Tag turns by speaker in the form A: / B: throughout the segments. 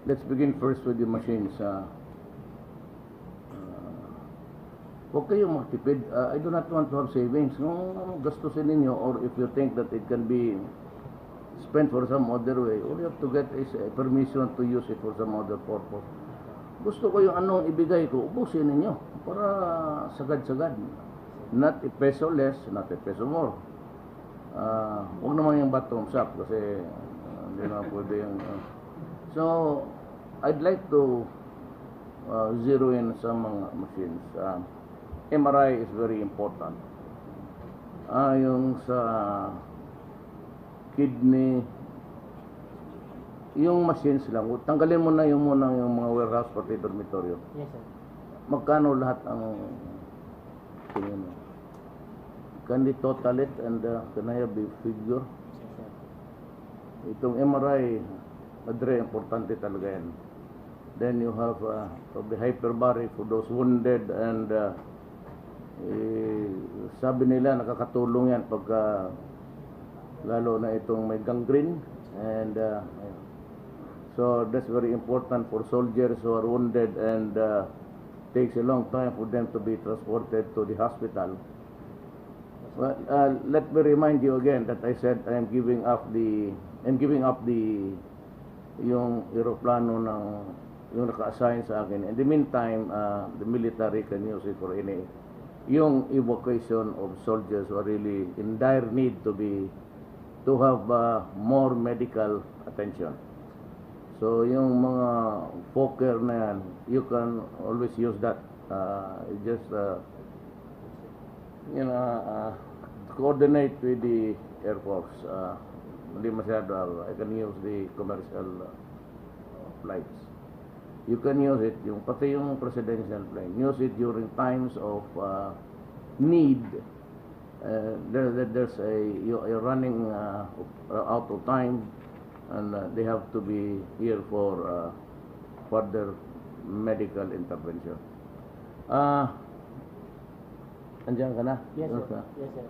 A: let's begin first with the machines. Huwag kayong magtipid. I do not want to have savings. Kung gastusin ninyo, or if you think that it can be spent for some other way, all you have to get is permission to use it for some other purpose. Gusto ko yung anong ibigay ko, ubusin ninyo para sagad-sagad. Not a peso less, not a peso more. Huwag naman yung bottoms up kasi hindi na pwede yung... So, I'd like to zero in some mga machines. MRI is very important. Yung sa kidney, yung machines lang, tanggalin mo na yung mga warehouse pati dormitorio.
B: Yes, sir.
A: Magkano lahat ang tingin mo? Can they total it and can I have the figure?
B: Yes, sir.
A: Itong MRI, madre, importante talaga yan. Then you have the hyperbaric for those wounded and sabi nila nakakatulong yan pagka lalo na itong may gangrene and so that's very important for soldiers who are wounded and takes a long time for them to be transported to the hospital. Well, let me remind you again that I said I'm giving up the yung eroplano ng yung naka-assign sa akin. In the meantime, the military can use it for any yung evacuation of soldiers who are really in dire need to have more medical attention. So yung mga Fokker na yan, you can always use that. Just coordinate with the Air Force. Hindi masyado, I can use the commercial flights. You can use it, pati yung presidential plane, use it during times of need. You're running out of time and they have to be here for further medical intervention. Andiyan ka na?
B: Yes, sir. Yes, sir.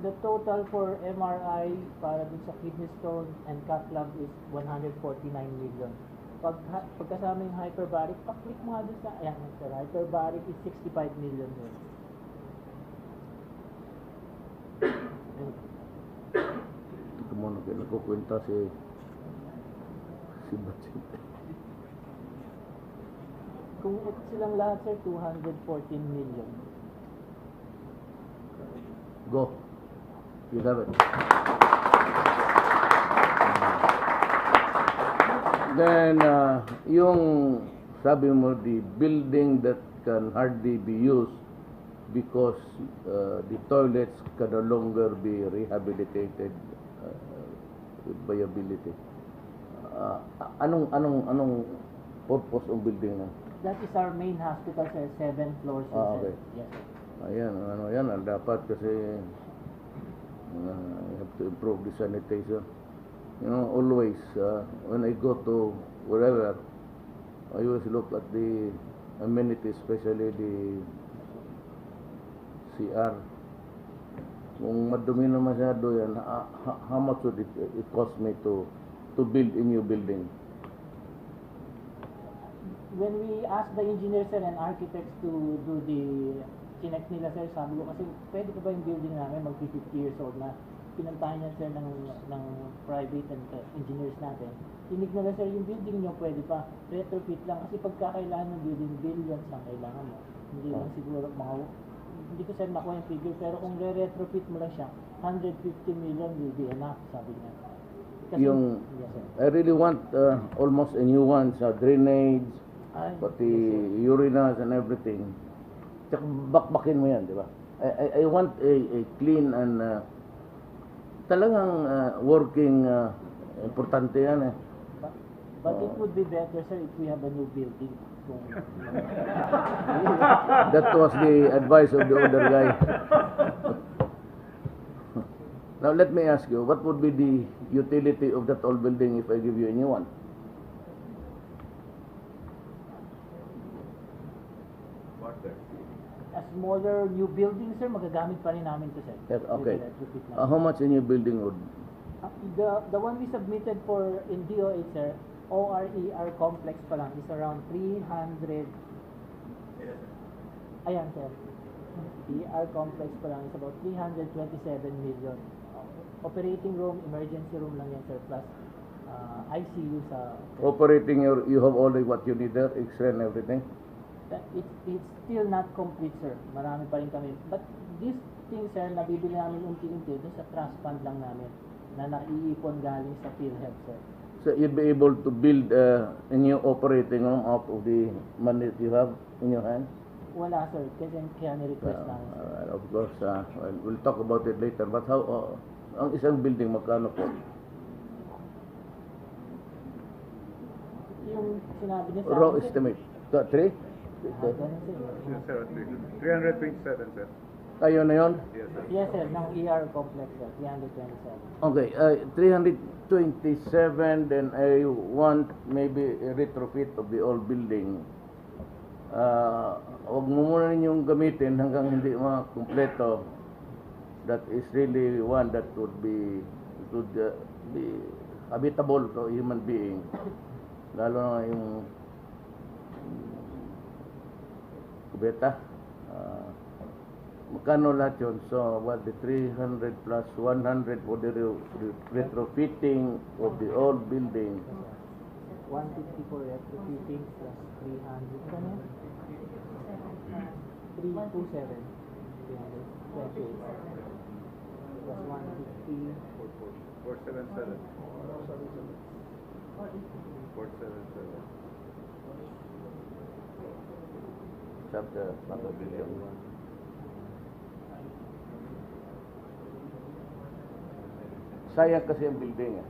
B: The total for MRI para dun sa kidney stone and cath lab is 149 million. Pagkasama yung hyperbaric, paklik mo nga dun sa, ayan, sir, hyperbaric is 65 million yun.
A: Ito mo na nakukwenta si Batsit.
B: Kung ito silang lahat, sir, 214 million.
A: Go. You have it. Then, yung sabi mo, the building that can hardly be used because the toilets can no longer be rehabilitated with viability. Anong purpose ng building na?
B: That is our main hospital, sir, 7 floors.
A: Okay.
B: Yes, sir.
A: Ayan, dapat kasi you have to improve the sanitation. Always, when I go to wherever, I always look at the amenities, especially the CR. Kung madumi na masyado yan, how much would it cost me to build a new building?
B: When we ask the engineers, sir, and architects to do the chinek nila, sir, sabi ko kasi pwede ka ba yung building namin mag-50 years old na? Pinantahan niya, sir, ng private and engineers natin. Tinig nila, sir, yung building nyo pwede pa retrofit lang kasi pagkakailangan ng building, billions lang kailangan mo. Hindi lang siguro hindi ko, sir, nakuha yung figure, pero kung re-retrofit mo lang siya, 150 million will be enough, sabi niya. Kasi, yes, sir.
A: I really want almost a new one sa drainage, pati urinals and everything. Tsaka bakbakin mo yan, di ba? I want a clean and talagang working, importante yan eh.
B: But it would be better, sir, if we have a new building.
A: That was the advice of the older guy. Now let me ask you, what would be the utility of that old building if I give you a new one?
B: A smaller new building, sir, magagamit pa rin namin to, sir.
A: Yes, okay. How much a new building would?
B: The one we submitted for in DOH, sir, ORER complex pa lang is around 300. Ayan, sir. ER complex pa lang is about 327 million. Operating room, emergency room lang yan, sir, plus ICU sa...
A: Operating, you have already what you need there, X-ray and everything?
B: It's still not complete, sir. Marami pa rin kami. But this thing, sir, nabibili namin unti-unti dun sa trust fund lang namin na naiipon galing sa PhilHealth, sir.
A: So you'd be able to build a new operating room out of the money that you have in your hand?
B: Wala, sir. Kasi kaya ni-request namin, sir.
A: Of course, well, we'll talk about it later. But how, ang isang building, magkano po?
B: Yung sinabi niya sa
A: Raw
B: akin, sir,
A: estimate. 3?
B: ganun, sir.
C: Yes, sir. 327, sir.
A: Ayun na yun?
C: Yes, sir.
B: Yes, sir. Ng ER complex, sir. 327.
A: Okay, 327, then I want maybe a retrofit of the old building. Huwag mo muna ninyong gamitin hanggang hindi kumpleto. That is really one that would be habitable to a human being. Lalo na yung kubeta. Magkano lahat yun? So, what, the 300 plus 100 for the retrofitting of the old building.
B: 150 for retrofitting plus 300. Ano? 327. 328. Plus 150.
C: 477. 477.
A: Chapter, mga billion. Sayang kasi ang building.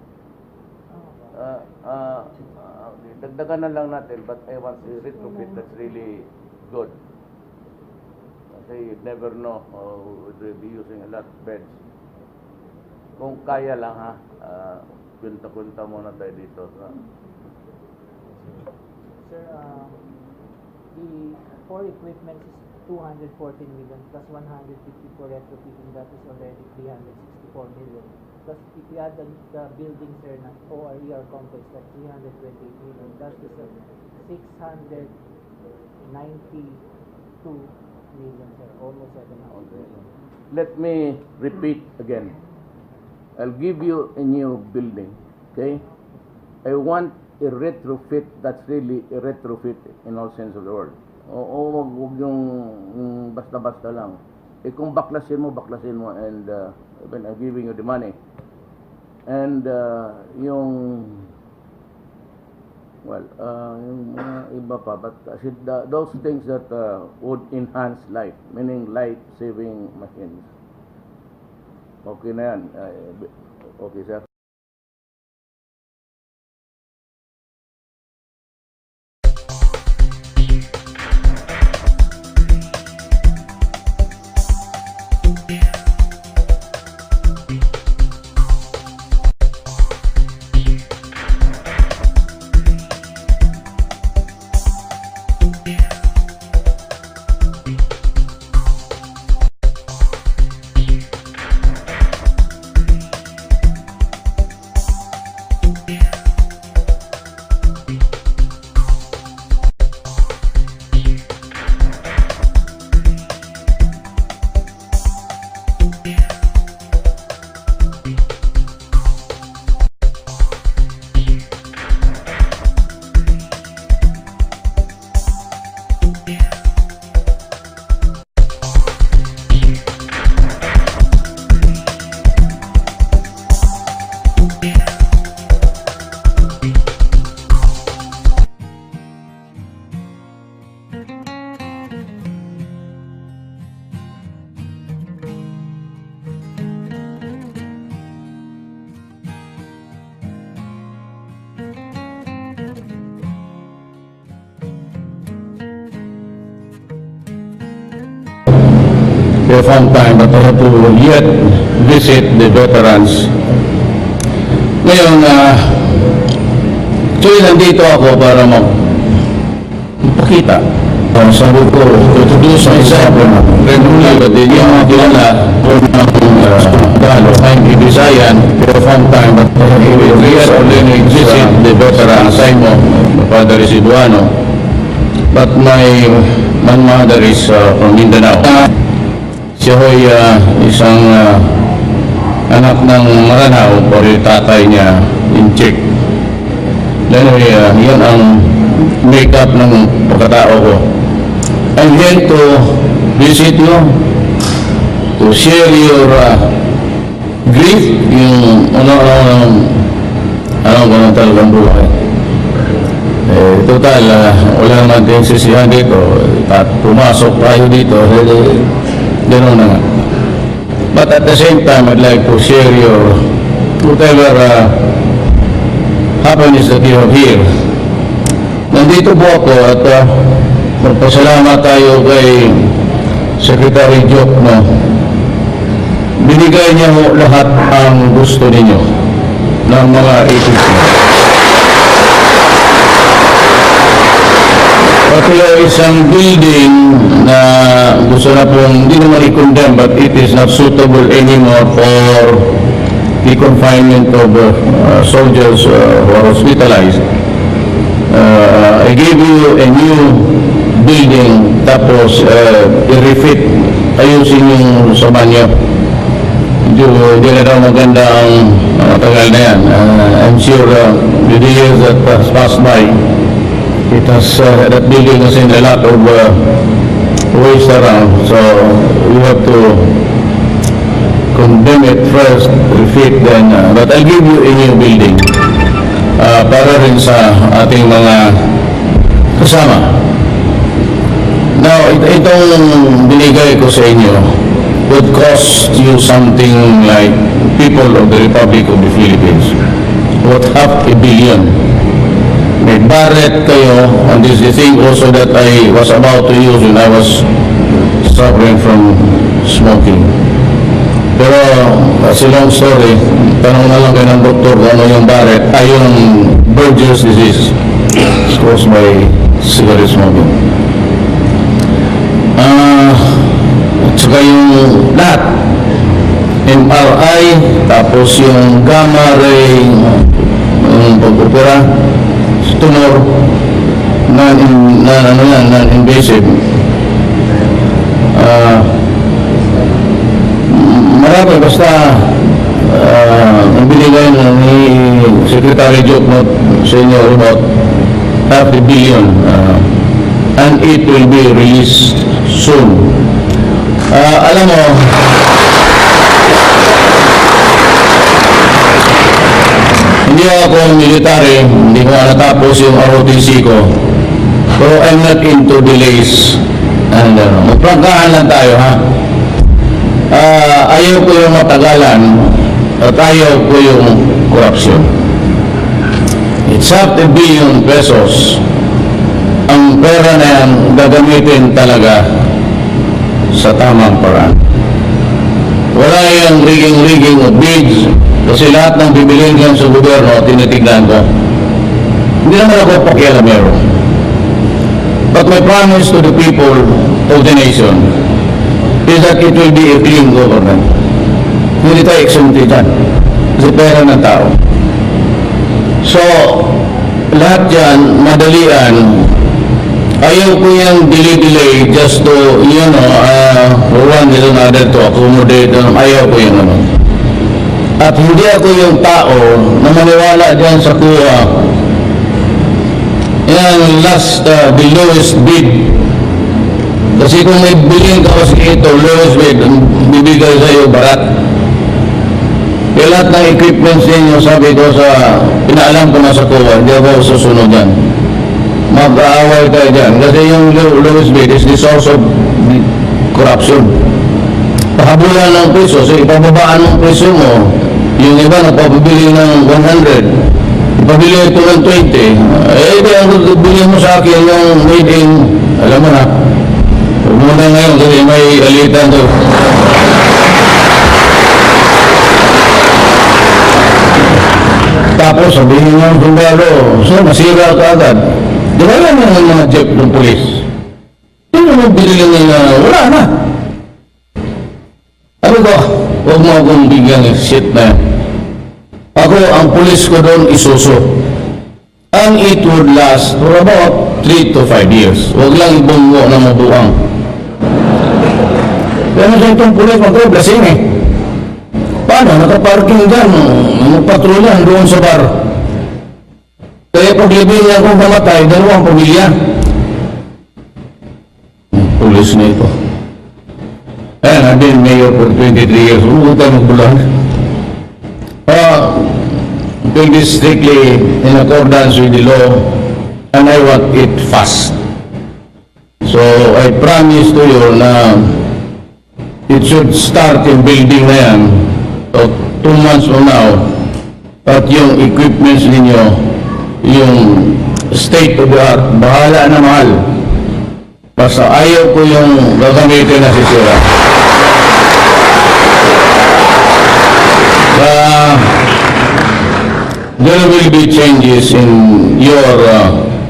A: Dagdagan na lang natin, but I want a retrofit that's really good. Kasi you never know, we'll be using a lot of beds. Kung kaya lang ha, kunta-kunta muna tayo dito.
B: Sir, the core equipment is 214 million plus 150 for retrofitting. That is already 364 million. Plus if you add the building, sir, na ORER complex, that's 328 million. That is 692 million, sir. Almost 700 million.
A: Let me repeat again. I'll give you a new building, okay? I want a retrofit that's really a retrofit in all sense of the word. O wag yung basta-basta lang. Kung baklasin mo, and when I'm giving you the money. And yung mga iba pa, but those things that would enhance life, meaning life-saving machines. Okay na yan. Okay, sir. They found time, but I have to yet visit the veterans. Ngayon, actually nandito ako para magpakita
D: Sabi ko, introduce myself, regularly, but then yung mga kilala ko ng Tagalog, I'm Ibisayan, for a fun time, but we had already visit the veteran Saimo, my father is Cebuano, but my mother is from Mindanao. Siya ho'y isang anak ng Maranao, pero yung tatay niya in Czech. Anyway, yan ang make-up ng pagkatao ko. I'm here to visit you, to share your grief, yung ano talagang buhay. Total, wala naman din sisihan dito, at pumasok tayo dito, gano'n na nga. But at the same time, I'd like to share your whatever happiness that you have here. Nandito po ako at magpasalamat tayo kay Secretary Joke, no? Binigay niya mo lahat ang gusto ninyo ng mga agency. Pati isang building na gusto na pong hindi naman i-condemn, but it is not suitable anymore for the confinement of soldiers who are hospitalized. I gave you a new building, tapos i-refit, ayusin yung sa banyo. Hindi na daw maganda ang tagal na yan. I'm sure with the years that has passed by, it has, that building has seen a lot of waste around, so we have to condemn it first, refit, then, but I'll give you a new building para rin sa ating mga kasama. Now, itong binigay ko sa inyo would cost you something like people of the Republic of the Philippines, what, $500 million. May Barrett kayo, and this is the thing also that I was about to use when I was suffering from smoking. Pero, as a long story, tanong na lang kayo ng doktor kung ano yung Barrett, ay yung Burgess disease. It's caused by cigarette smoking. At saka yung lahat, MRI, tapos yung gamma ray, yung pag-opera, tumor, non-invasive. Marami, basta ang binigay ni Secretary Joke sa inyo about $500 million, and it will be released soon. Alam mo, hindi ako military, hindi ko natapos yung ROTC ko, pero I'm not into delays, and magprangkahan lang tayo, ha. Ayaw ko yung matagalan at ayaw ko yung corruption. It's $500 billion pesos. Ang pera na yan gagamitin talaga sa tamang paraan. Wala yung rigging o bids, kasi lahat ng bibiliin yan sa gobyerno, tinitignan ko. Hindi naman ako pakialamero. But my promise to the people of the nation is that it will be a clean government. Hindi tayo exempted dyan. Kasi pera ng tao. So, lahat dyan, madalian, ayaw ko yung delay just to, for one reason or another to accommodate, ayaw ko yung ano. At hindi ako yung tao na maniwala dyan sa kuha. Yan, last, the lowest bid. Kasi kung may bilhin ka kasi ito, lowest bid, bibigay sa iyo barat. Kaya lahat ng equipments ninyo, sabi ko sa, pinaalam ko na sa kuha, hindi ako susunod dyan. Mag-aaway tayo dyan. Kasi yung lowest bid is the source of corruption. Pahabulan ng presyo, so ipababaan ng presyo mo, yung iba nagpapabili ng 100, ipabili ito ng 20, di ang bili mo sa akin yung made in, alam mo na, huwag mo na ngayon kasi may alitan to. Tapos sabihin ng sundalo, so masira ka agad. Di ba yan ang mga jeep ng polis? mo binili nila, wala na. Sabi ko, huwag mo akong bigyan ng shit na yan. Ako, ang pulis ko doon, isuso. And it would last for about 3 to 5 years. Huwag lang ibunggo na mabuang. Kaya sa itong pulis, magkablasing eh. Paano? Nakaparking dyan, magpatrolyan doon sa bar. Kaya paglibing niya akong pamatay, 2 pamilya. Pulis na ito. And I've been mayor for 23 years. Huwag tayo magbulan. Doing this strictly in accordance with the law, and I want it fast. So I promise to you na it should start yung building na yan. So 2 months from now, at yung equipments ninyo, yung state of the art, bahala na mahal. Basta ayaw ko yung gagamitin na sisira. There will be changes in your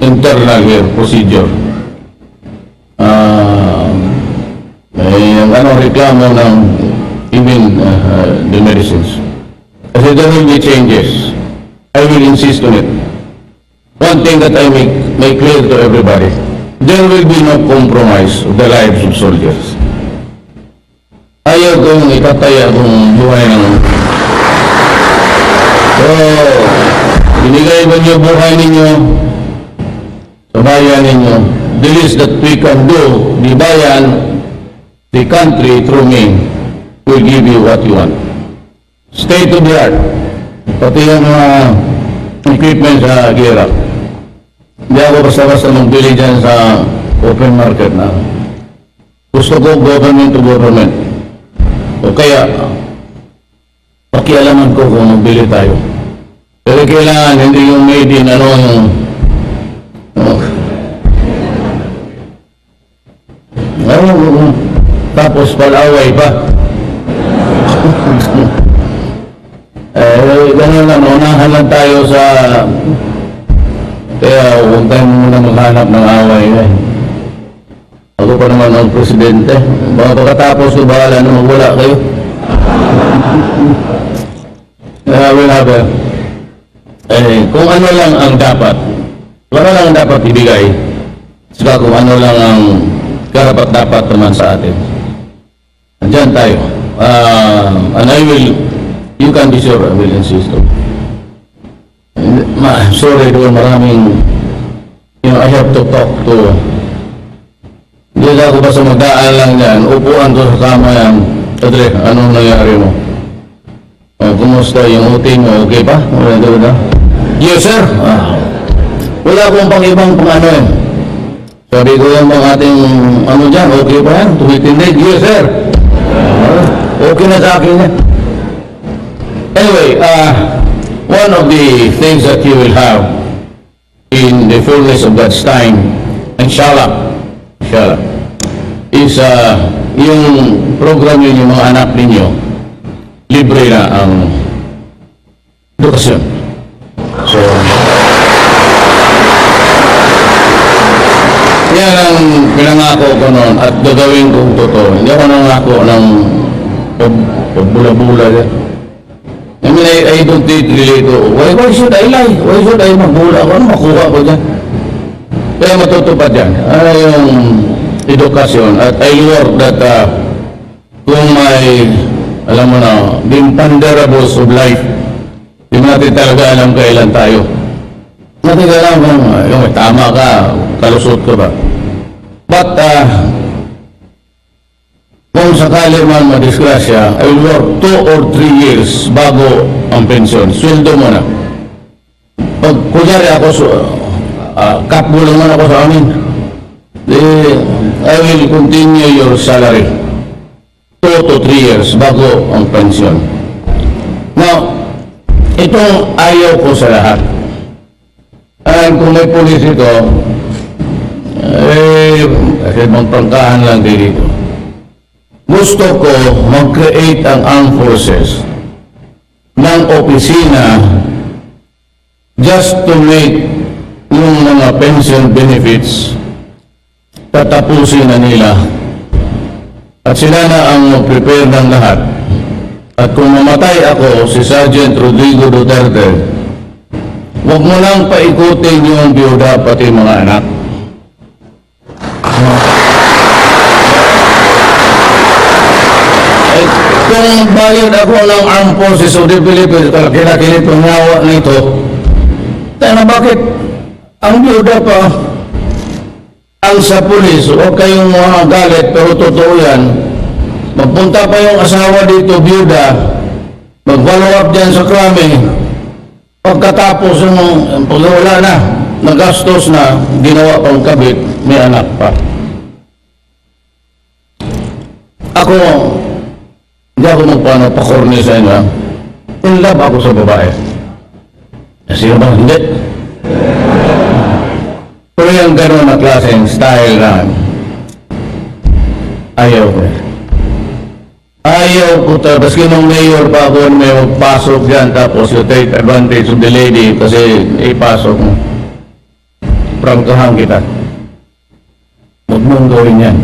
D: internal procedure. May reklamo ng even the medicines. Kasi there will be changes. I will insist on it. One thing that I make clear to everybody, there will be no compromise of the lives of soldiers. Ayaw kong itataya kung buhay ng... So, binigay ba niyo buhay ninyo sa bayan ninyo? The least that we can do, the bayan, the country through me, will give you what you want. State of the art. Pati yung mga equipment sa gira. Hindi ako basta-basta magbili dyan sa open market na. Gusto ko government to government. O kaya, pakialaman ko kung magbili tayo. Pero kailangan, hindi yung made in, tapos palaway pa. Ganun lang, unahan lang tayo sa... Kaya huwag tayo muna maghanap ng away. Ako pa naman ang presidente. Baka pagkatapos ko, bahala na magwala kayo. Kung ano lang ang dapat, ibigay, saka kung ano lang ang karapat-dapat naman sa atin. Diyan tayo. And I will, you can be sure, I will insist on. Sorry doon, maraming, I have to talk to, hindi ako basta magdaan lang yan, upuan to sa kama yan. Rodrigo, anong nangyari mo? Kumusta yung utin mo? Okay pa? Yes, sir. Wala akong pang-ibang pang-ano yan. Sabi ko yung mga ating dyan, okay pa yan? Tumitindig. Yes, sir. Okay na sa akin yan. Anyway, one of the things that you will have in the fullness of God's time, inshallah, is yung program yun, yung mga anak ninyo, libre na ang edukasyon. So, yan ang pinangako ko noon at gagawin kong totoo. Hindi ako nangako ng pagbula-bula yan. I mean, I don't relate to, why should I lie? Why should I magbula ko? Ano makuha ko dyan? Kaya matutupad yan. Yung edukasyon. At I work that kung may, alam mo na, the imponderables of life, di natin talaga alam kailan tayo. Natin alam kung tama ka, kalusot ka ba. But, kung sakali man madisgrasya, I will work 2 or 3 years bago ang pensyon. Sweldo mo na. Pag kunyari ako, kapbo naman ako sa amin, I will continue your salary 2 to 3 years bago ang pensyon. Now, itong ayaw ko sa lahat. At kung may pulis ito, kasi magprangkahan lang din dito. Gusto ko mag-create ang armed forces ng opisina just to make yung mga pension benefits tatapusin na nila. At sila na ang mag-prepare ng lahat. At kung mamatay ako, si Sergeant Rodrigo Duterte, huwag mo lang paikutin yung biyuda pati mga anak. Eh, kung bayad ako ng Armed Forces of the Philippines, kinakilit ang yawa nito, tayo bakit ang biyuda pa ang sa pulis, huwag kayong mga galit, pero totoo yan. Magpunta pa yung asawa dito, biyuda, mag-follow up dyan sa krami. Pagkatapos yung pagwala na, nagastos na, ginawa pang kabit, may anak pa. Ako, hindi ako magpakorni sa inyo. In love ako sa babae. Sino ba? Hindi. Pero yung gano'n na klaseng style na ayaw ko. Ayaw ko ta. Baski nung mayor pa ako may magpasok dyan tapos you take advantage of the lady kasi ipasok mo. Prangkahan kita. Huwag mong gawin yan.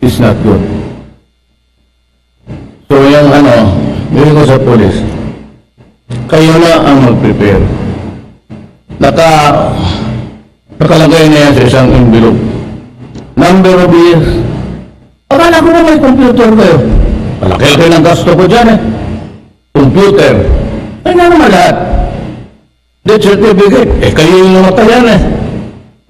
D: It's not good. So yung bigay ko sa polis, kayo na ang mag-prepare. Nakalagay na yan sa isang envelope. Number of years. Akala ko na may computer kayo. Malaki-laki ng gasto ko dyan eh. Computer. Ay nga naman lahat. Death certificate. Kayo yung namatayan eh.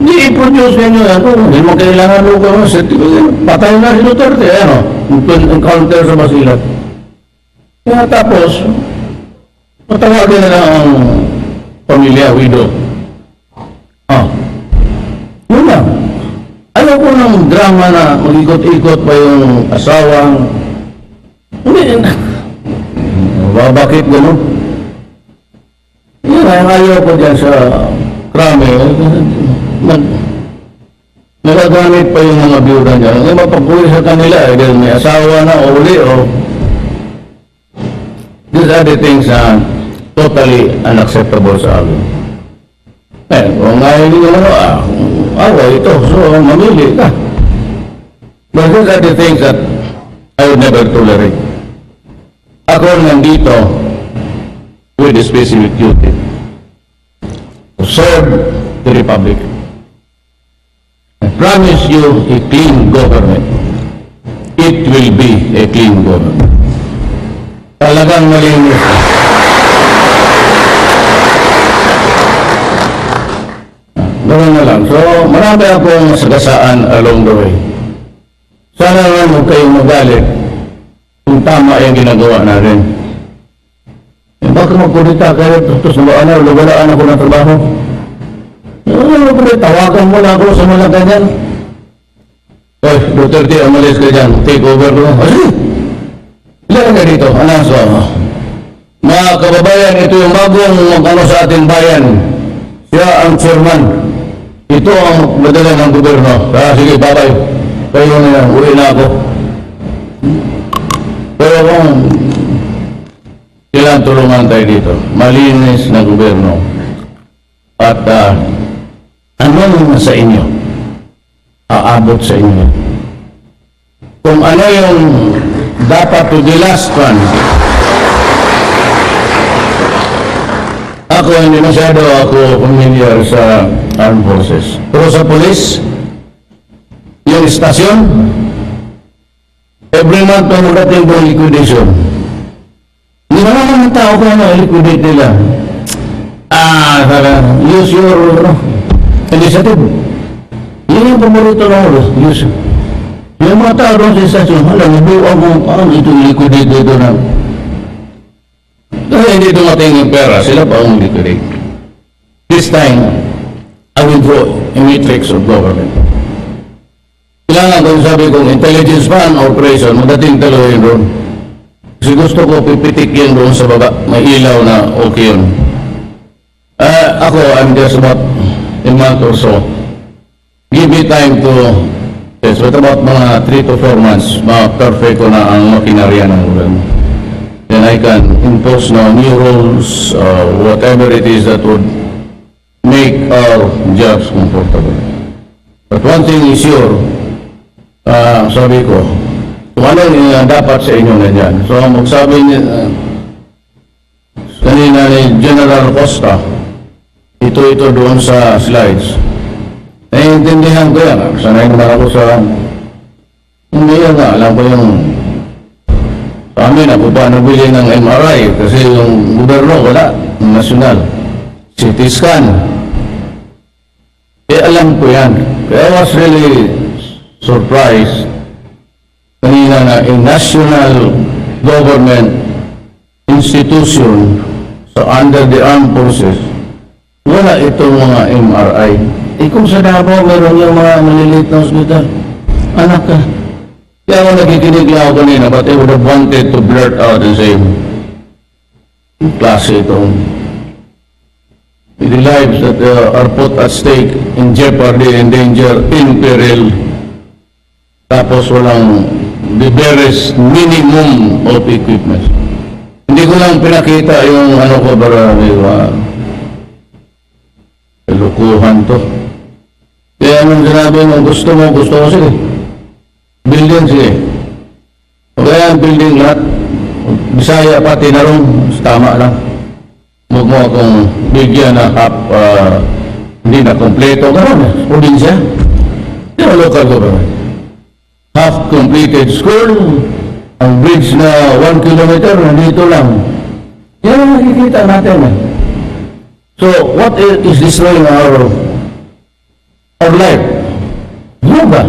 D: Hindi i-produce ninyo yan. Hindi mo kailangan luka ng certificate. Patay na si Duterte. Encounter sa Basilat. Kaya tapos, matawagin na lang ang pamilya, widow. Yun lang. Ayaw ko ng drama na mag-ikot-ikot pa yung asawang. Hindi. Bakit gano'n? Yun ang ayaw ko dyan sa krami. Nagagamit pa yung mga biyuda niya. Hindi mapagpuli sa kanila. Dahil may asawa na o uli o. These are the things na totally unacceptable sa akin. Kung ayaw nyo awa ito, so mamili ka. But these are the things that I would never tolerate. Ako nandito with a specific duty to serve the Republic. I promise you a clean government. It will be a clean government. Talagang malinis. Ganoon na lang. So, marami akong sagasaan along the way. Sana naman huwag kayong magalit kung tama yung ginagawa natin. Bakit magpulita kayo? Tapos nawalaan ako ng trabaho. Tawagan mo lang ako sa mga ganyan. Oy, Duterte, umalis ka dyan. Take over ko. Sige. Ilan ka dito? So, mga kababayan, ito yung bagong sa ating bayan. Siya ang chairman. Ito ang madala ng gobyerno. Sige, babay. Kayo na yan. Uwi na ako. Pero kung kailangan tulungan tayo dito, malinis na gobyerno. At ano sa inyo? Aabot sa inyo. Kung ano yung dapat to the last one, ako hindi masyado ako familiar sa armed forces. Pero sa police, yung istasyon, every month may magating po liquidation. Hindi naman ang tao ko liquidate nila. Use your initiative. Yun yung paborito ng ulo. Use. Yung mga tao doon sa istasyon, nabuo ako, ito liquidate dito na. Kasi hindi dumating yung pera, sila pa ang liquidate. This time, I will draw a matrix of government. Kailangan kung sabi kong intelligence man operation, madating talaga yun doon. Kasi gusto ko pipitik yun doon sa baba, may ilaw na okay yun. Ako, I'm just about a month or so. Give me time to test. But about mga 3 to 4 months, perfect ko na ang makinarya ng ulan. Then I can impose new rules, whatever it is that would make our jobs comfortable. But one thing is sure, sabi ko, kung ano yung dapat sa inyo nandyan. So, magsabi ni kanina ni General Costa, ito doon sa slides. Naiintindihan ko yan. Sanay naman ako sa... Hindi yan nga. Alam ko yung... Sa amin, ako pa nabili ng MRI kasi yung gobyerno, wala. Yung nasyonal. CT scan. Alam ko yan. Kaya I was really surprised kanina na a national government institution under the armed forces, wala itong mga MRI. Kung sa Davao, meron yung mga maliliit na hospital. Anak ka. Kaya ako nakikinig lang ako kanina, but I would have wanted to blurt out and say, klase itong the lives that are put at stake, in jeopardy, in danger, in peril. Tapos walang the barest minimum of equipment. Hindi ko lang pinakita yung ano ko para lukuhan to. Kaya anong sinabi mo, gusto mo, sige. Building, sige. O kaya ang building lahat, Bisaya pati na rin, tama lang. Huwag mo akong bigyan na hindi na kompleto. Gano'n, probinsya. Hindi na local government. Half completed school, ang bridge na 1 kilometer, nandito lang. Yan ang nakikita natin. So, what is destroying our life? Yoga.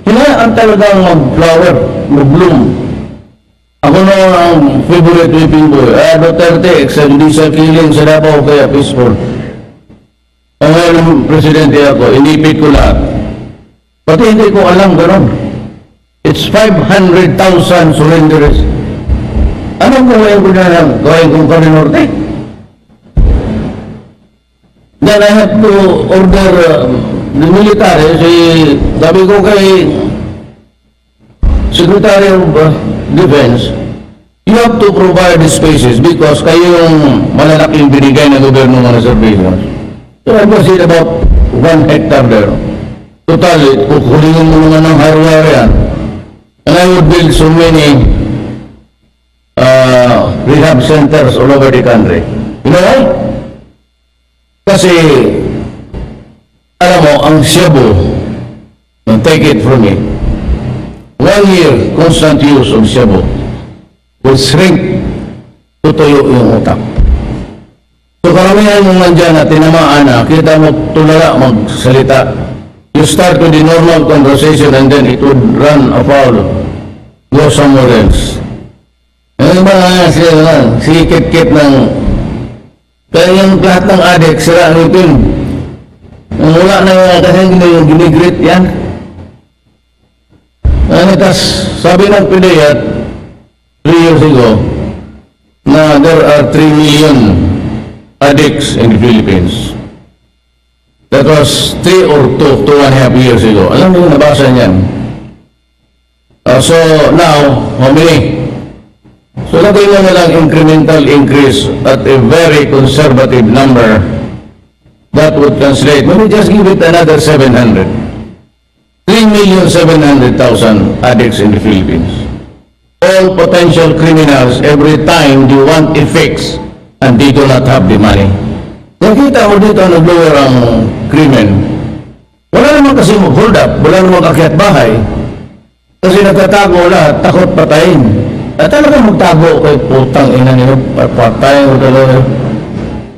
D: Hinayaan talagang mag-flower, mag-bloom. Ako na ang favorite whipping boy. Duterte, extrajudicial killing sa Davao, kaya peaceful. Ang ngayon, presidente ako, inipit ko lahat. Pati hindi ko alam gano'n. It's 500,000 surrenderers. Anong gawin ko na lang? Gawin kong Norte? Then I have to order the military. Sabi ko kay Secretary of Defense, you have to provide the spaces because kayo yung malalaking binigay ng gobyerno ng reservations. So I was about 1 hectare there. Total, kukulingin mo naman ng hardware yan. And I would build so many rehab centers all over the country. You know why? Kasi, alam mo, ang Cebu, take it from me, 1 year constant use of Cebu will shrink, tutuyo yung utak. So karamihan mong nandyan na tinamaan na, kita mo tulala magsalita. You start with the normal conversation and then it would run afoul, go somewhere else. Ano ba nga sila si kit-kit ng kaya yung lahat ng adik, sila ang ipin. Wala na kasi yung ginigrit yan. Tas sabi ng PDEA 3 years ago na there are 3 million addicts in the Philippines. That was 3 or 2.5 years ago. Alam mo yung nabasa niyan? So now, how many? So lagay mo na lang incremental increase at a very conservative number. That would translate, maybe just give it another 700. 3,700,000 addicts in the Philippines. All potential criminals every time they want a fix and they do not have the money. Nakita mo dito nag-lower ang krimen. Wala naman kasi mag-hold up, wala naman akyat bahay. Kasi nagtatago lahat, takot patayin. At talaga magtago kay putang ina nila, patayin o talaga.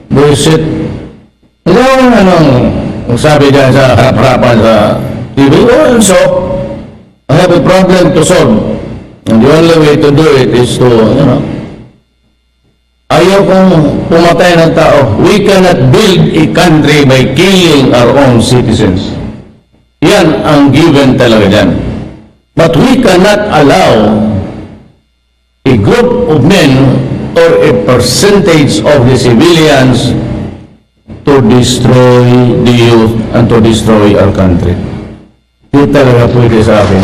D: Bullshit. Ito ang sabi dyan sa harap-harapan sa TV, well, so, I have a problem to solve. And the only way to do it is to, ayaw kong pumatay ng tao. We cannot build a country by killing our own citizens. Yan ang given talaga dyan. But we cannot allow a group of men or a percentage of the civilians to destroy the youth and to destroy our country. Hindi talaga pwede sa akin.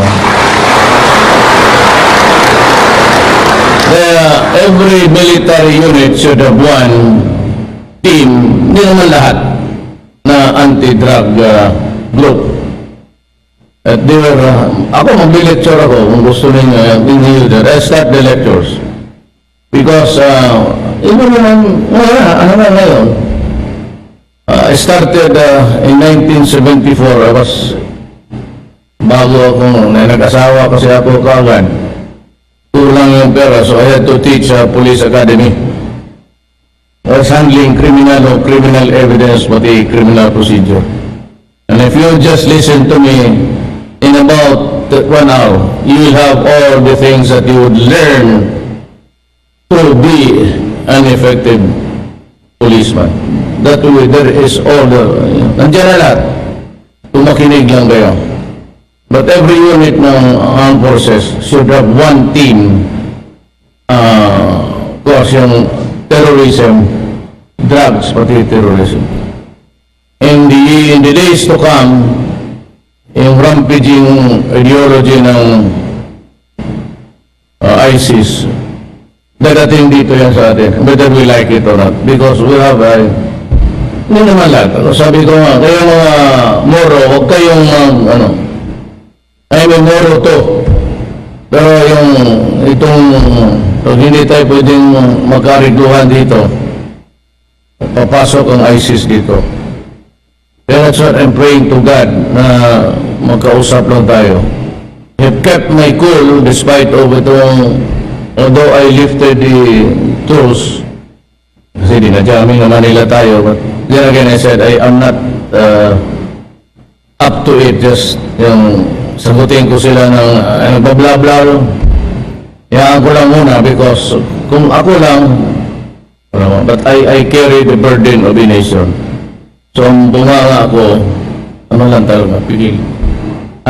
D: Every military unit should have one team, hindi naman lahat, na anti-drug group. At they were, ako mag-lecture ako kung gusto ninyo that. I start the lectures. Because, even naman, ano na ngayon, I started in 1974. I was, bago ako, nag-asawa kasi ako kaagad. Kulang yung pera, so I had to teach police academy. I was handling criminal evidence, pati criminal procedure. And if you just listen to me, in about 1 hour, you will have all the things that you would learn to be an effective policeman. That way, there is all the, nandiyan na lahat. Tumakinig lang kayo. But every unit ng armed forces should have one team, course yung terrorism, drugs, pati terrorism. In the days to come, yung rampaging ideology ng ISIS, dadating dito yan sa atin, whether we like it or not, because we have hindi naman lahat. Sabi ko nga, kayo mga Moro, huwag kayong ay may Moro to, pero yung hindi tayo pwedeng magkariguhan dito, papasok ang ISIS dito. That's what I'm praying to God, na magkausap lang tayo. He kept my cool despite of itong, although I lifted the truce, kasi dinadyamin naman nila tayo, but then again I said, I am not up to it, just yung sagutin ko sila ng bla-bla-bla. Hayaan ko lang muna because kung ako lang, but I carry the burden of the nation. So, bumanga ako, ano lang talaga, pigil.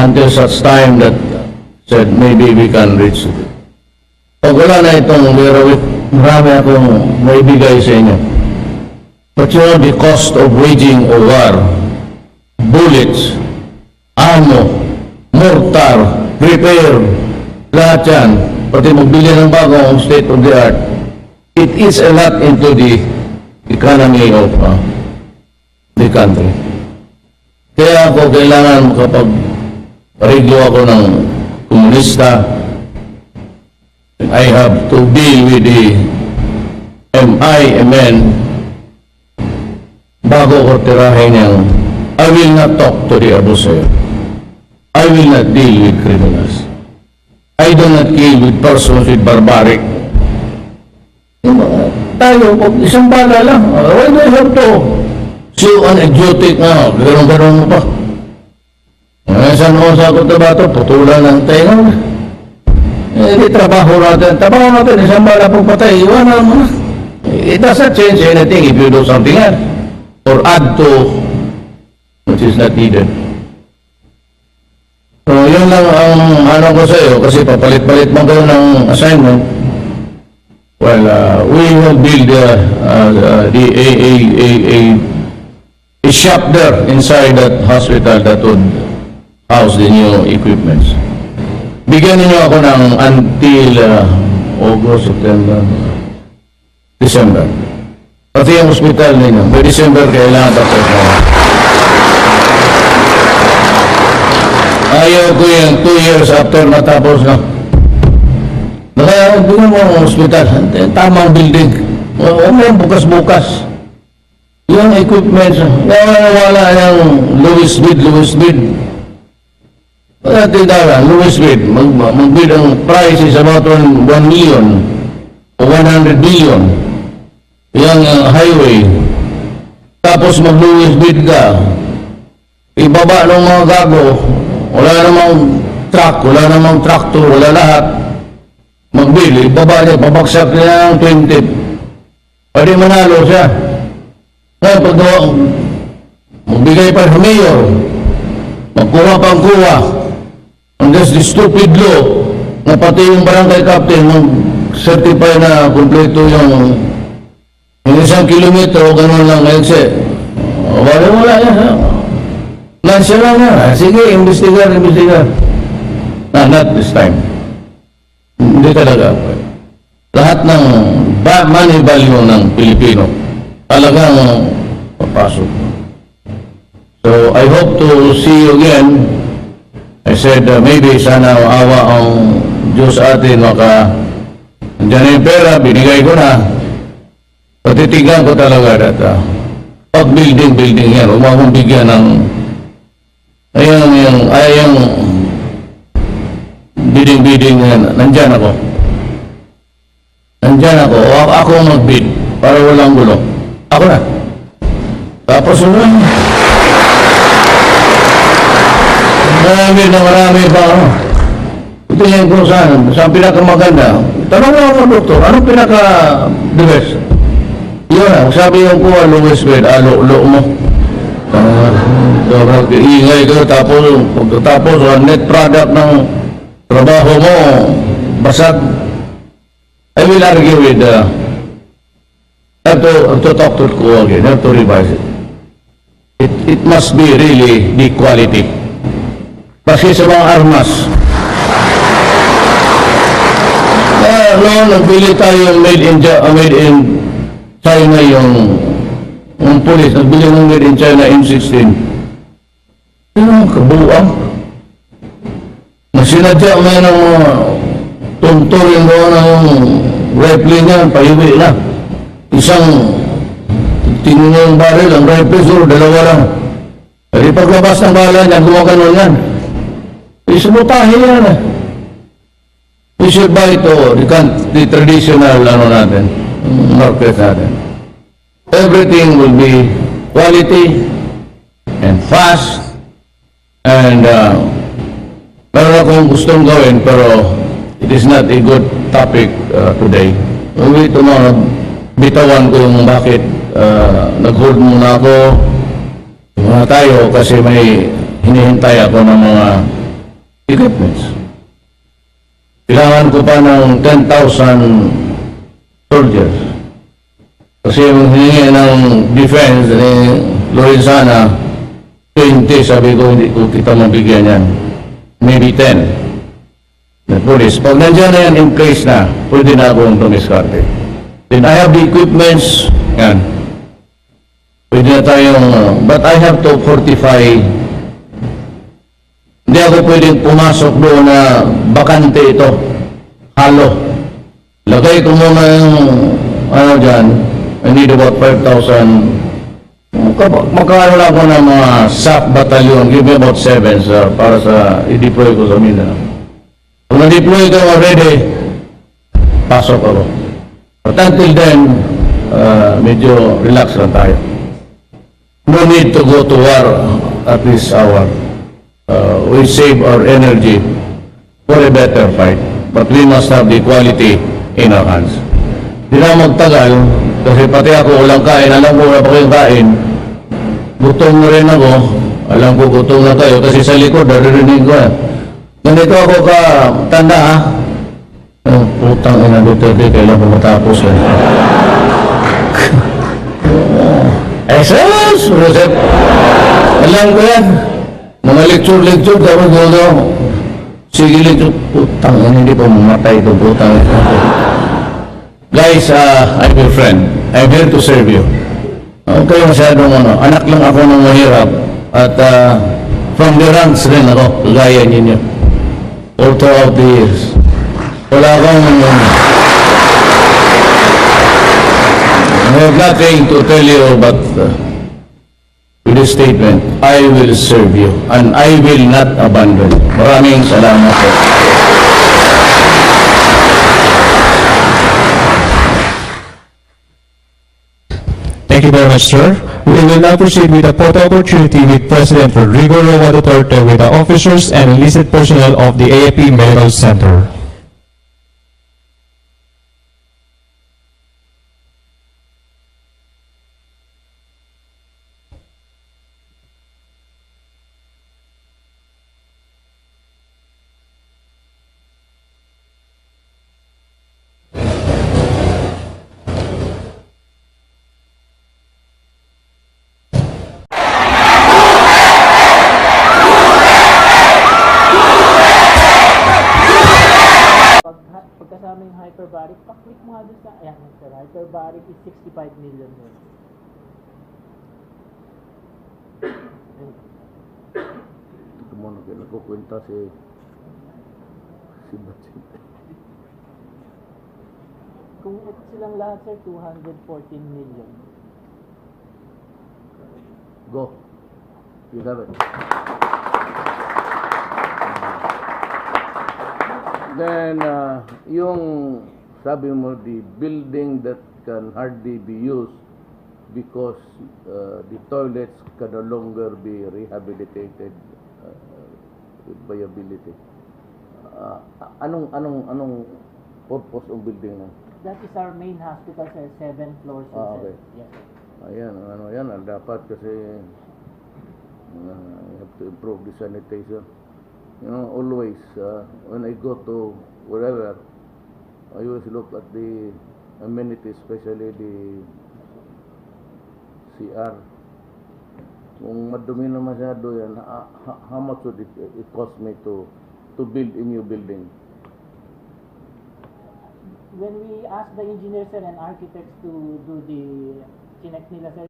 D: Until such time that said, maybe we can reach it. Pag wala na itong wherewith, marami akong maibigay sa inyo. But you know, the cost of waging a war, bullets, ammo, mortar, repair, lahat yan, pati magbili ng bagong state of the art, it is a lot into the economy of the country. Kaya ako kailangan kapag pariglo ako ng komunista, I have to deal with the MI, bago ko tirahin yung I will not talk to the abuser. I will not deal with criminals. I do not deal with persons with barbaric. Tayo, isang bala lang. Why do I have to? So, an exotic na, gano'n-gano'n mo pa. Saan mo sa Cotabato, putulan ng tayo. Di trabaho natin. Trabaho natin, isang bala pong patay, iwanan mo na. It doesn't change anything if you do something else. Or add to which is not needed. So, yun lang ang ko sa iyo, kasi papalit-palit mo kayo ng assignment. Well, we will build a shop there inside that hospital that would house the new equipments. Bigyan niyo ako ng until August, September, December. Pati ang hospital ninyo, by December kailangan tapos na. Ayaw ko yan 2 years after matapos na. Bigyan mo ang hospital, tamang building. Huwag mo yung bukas-bukas. Yung equipment, wala yung lowest bid. Wala tindara, lowest bid. Mag-bid ang price is about 1 million o 100 billion. Yung highway. Tapos mag-lowest bid ka. Ibaba ng mga gago. Wala namang truck, wala namang tractor, wala lahat. Mag-bid, ibaba niya, pabagsak niya ng 20. Pwede manalo siya. Ngayon, pag magbigay pa sa mayor, magkuha pang kuha, unless the stupid law, na pati yung barangay captain, mag-certify na kompleto yung 1 kilometro, gano'n lang ngayon siya. Wala yan. Lansya lang na. Sige, investigar. Not this time. Hindi talaga. Lahat ng money value ng Pilipino talagang papasok. So I hope to see you again. I said, maybe sana awa ang Diyos atin andyan na yung pera, binigay ko na. Patitigan ko talaga data. Pag building yan, huwag akong bigyan ng ayang bidding yan. Nandyan ako. Ako ang mag-bid para walang gulo. Ako na. Tapos marami pa tingin ko saan pinakamaganda. Tanong mo ako, doktor, anong pinaka-the best? Yun na, sabi yung ko, lowest bid, lo mo. Iingay ko, tapos net product ng trabaho mo, basag. I will argue with, have to talk to ko again, have to revise it. It must be really the quality. Kasi sa mga armas, nagbili tayo made in China yung police, nagbili ng made in China M16. Yung kabuang. Nasinadya mo yan ng tunturin mo ng rifle niya, paiwi na. Isang tingin yung baril, ang rifle, sure, dalawa lang. Pero paglabas ng bala niya, gumaganon yan. Isubutahin yan eh. We should buy the traditional natin, market natin. Everything will be quality and fast and meron akong gustong gawin pero it is not a good topic today. Maybe tomorrow, bitawan ko yung bakit nag-hold muna ako muna tayo kasi may hinihintay ako ng mga equipments. Kailangan ko pa ng 10,000 soldiers. Kasi yung hiningi ng defense ni Lorenzana, 20, sabi ko, hindi ko kita mabigyan yan. Maybe 10. The police. Pag nandiyan na yan in place na, pwede na akong tumiskarte. Then I have the equipments, yan. Pwede na tayong, but I have to fortify. Hindi ako pwedeng pumasok doon na bakante ito. Halo. Lagay ko muna yung, dyan, I need about 5,000. Magkakaroon lang ako ng mga SAP battalion, give me about 7 para sa i-deploy ko sa Mindanao. Kung na-deploy ko already, pasok ako. But until then, medyo relax lang tayo. No need to go to war at this hour. We save our energy for a better fight. But we must have the quality in our hands. Di na magtagal, kasi pati ako walang kain, alam ko wala pa kayong kain. Gutom na rin ako, alam ko gutom na kayo, kasi sa likod, naririnig ko yan. Ganito ako ka, tanda ha? Putang ina Duterte, kailan ko matapos yan. Jesus! Rosep! Alam ko yan. Mga lecture, tapos gano'n. Sige lecture, putang ina, hindi pa mamatay ito, putang ina. Guys, I'm your friend. I'm here to serve you. Huwag kayo masyadong anak lang ako ng mahirap at from the ranks rin ako, kagaya ninyo. All throughout the years. Wala akong I have nothing to tell you but with this statement, I will serve you and I will not abandon you. Maraming salamat po.
E: Thank you very much, sir. We will now proceed with the photo opportunity with President Rodrigo Duterte with the officers and enlisted personnel of the AFP Medical Center.
B: Pagkasaming hyperbaric, paklik mo nga doon sa, ayan, sir, hyperbaric is 65 million.
A: Ito mo na nakukwenta si Batsit.
B: Kung ito silang lahat, sir, 214 million.
A: Go. You have it. Then, yung sabi mo, the building that can hardly be used because the toilets can no longer be rehabilitated with viability. Anong purpose ng building na?
B: That is our main hospital, sir. 7 floors, sir.
A: Okay.
B: Yes, sir.
A: Ayan, yan, dapat kasi you have to improve the sanitation. You know, always, when I go to wherever, I always look at the amenities, especially the CR. Kung madumi na masyado yan, how much would it cost me to build a new building?
B: When we ask the engineers, sir, and architects to do the chinek nila, sir,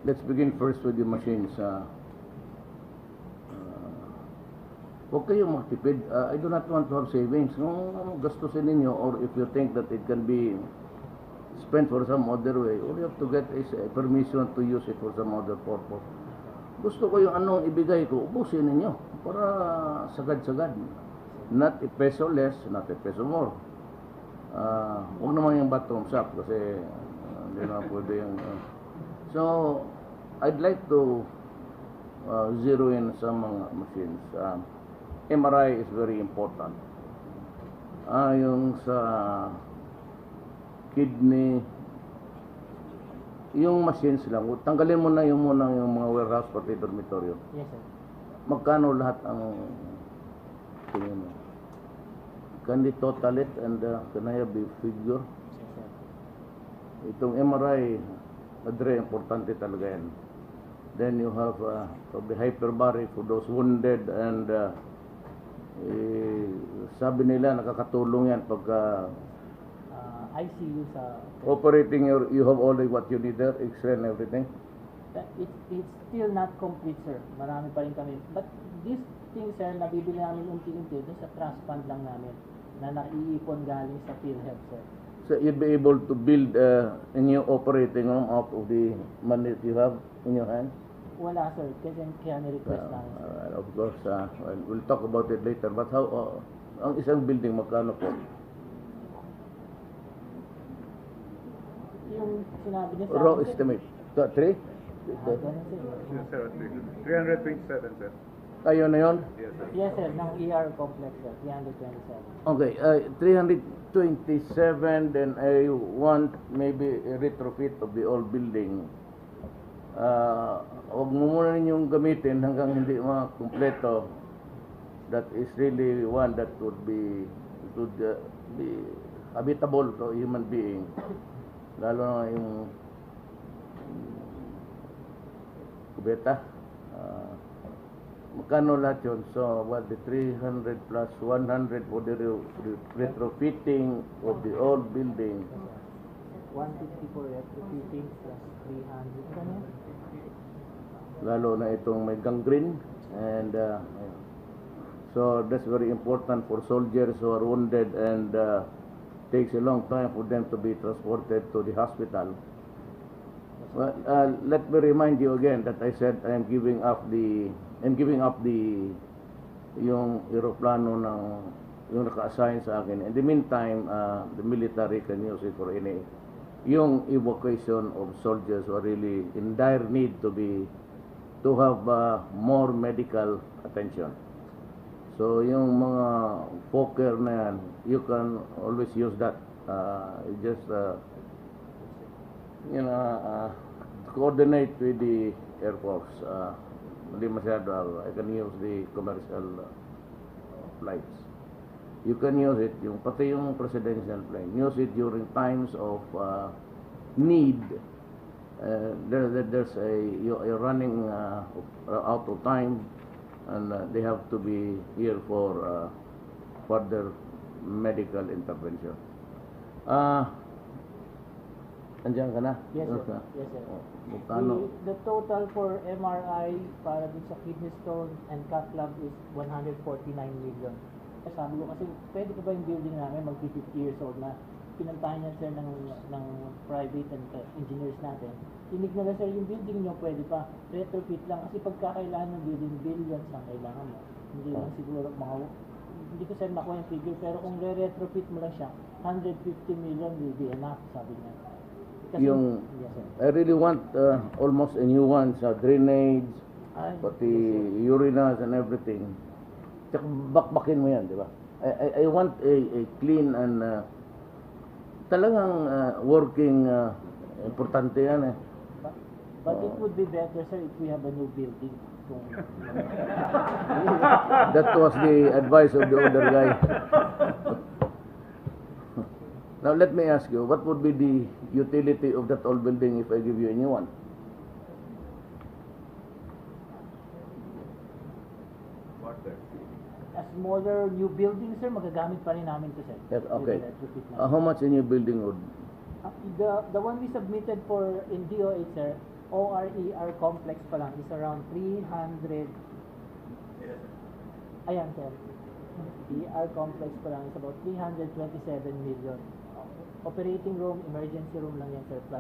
A: Let's begin first with the machines. Huwag kayong magtipid. I do not want to have savings. Kung gastusin ninyo, or if you think that it can be spent for some other way, all you have to get is a permission to use it for some other purpose. Gusto ko yung anong ibigay ko, ubusin ninyo para sagad-sagad. Not a peso less, not a peso more. Huwag naman yung bottoms up kasi hindi na pwede yung... So, I'd like to zero in some mga machines. MRI is very important. Yung sa kidney, yung machines lang, tanggalin mo na yung mga warehouse pati dormitoryo.
B: yes, sir.
A: Magkano lahat ang tingin mo? Can you total it and can I have the figure?
B: Yes, sir.
A: Itong MRI, very importante talaga yan. Then you have the hyperbaric for those wounded and sabi nila nakakatulong yan pagka
B: ICU sa...
A: operating you have already what you need there, X-ray and everything.
B: It's still not complete, sir. Marami pa rin kami. But this thing, sir, nabibili namin unti-unti doon sa trust fund lang namin na naiipon galing sa PhilHealth, sir.
A: So you'd be able to build a new operating room out of the money that you have in your hand?
B: Wala, sir. Kasi kaya ni-request namin, sir.
A: Of course, well, we'll talk about it later. But how, ang isang building, magkano po?
B: Yung sinabi niya sa
A: Raw
B: akin, sir,
A: estimate. 3?
B: ganun, sir.
C: Yes, sir. 327, sir.
A: Ayun na yun?
C: Yes, sir.
B: Yes, sir. Ng ER complex, sir. 327.
A: Okay, 327, then I want maybe a retrofit of the old building. Huwag mo muna ninyong gamitin hanggang hindi makumpleto. That is really one that would be habitable to a human being. Lalo na yung kubeta. Magkano lahat yun? So, what, the 300 plus 100 for the retrofitting of the old building.
B: 150 for retrofitting plus 300. Ano yan?
A: Lalo na itong may gangrene. And so, that's very important for soldiers who are wounded and takes a long time for them to be transported to the hospital. Well, let me remind you again that I said I'm giving up the yung aeroplano ng yung naka-assign sa akin. In the meantime, the military can use it for any yung evacuation of soldiers who are really in dire need to have more medical attention. So yung mga Fokker na yan, you can always use that. You just coordinate with the Air Force. Hindi masyado, I can use the commercial flights. You can use it, pati yung presidential plane, use it during times of need. You're running out of time and they have to be here for further medical intervention. Andiyan ka na?
B: Yes,
A: Doon
B: sir.
A: ka?
B: Yes, sir.
A: Magkano?
B: The total for MRI para dun sa kidney stone and cath lab is 149 million. Sabi ko kasi, pwede ka ba yung building namin magti 50 years old na? Pinantahan niya sir ng private and engineers natin. Tinig na sir, yung building nyo pwede pa. Retrofit lang. Kasi pagkakailangan ng building, billions ang kailangan mo. Hindi lang siguro hindi ko sir makuha yung figure, pero kung re-retrofit mo lang siya, 150 million will be enough, sabi niya. Kasi,
A: Yung,
B: yes, sir.
A: I really want almost a new one sa drainage,
B: Ay,
A: pati
B: yes,
A: urinas and everything. Tsaka bakbakin mo yan, di ba? I want a clean and talagang working, importante yan eh.
B: But it would be better, sir, if we have a new building. Kung,
A: That was the advice of the older guy. Now let me ask you, what would be the utility of that old building if I give you a new one?
C: What, sir?
B: a smaller new building, sir, magagamit pa rin namin to, sir.
A: Yes, okay.
B: With the retrofit namin.
A: How much a new building would?
B: The one we submitted for in DOH, sir, ORER complex pa lang is around 300. Ayan, sir. ER complex pa lang is about 327 million. Operating room, emergency room lang yan, sir, plus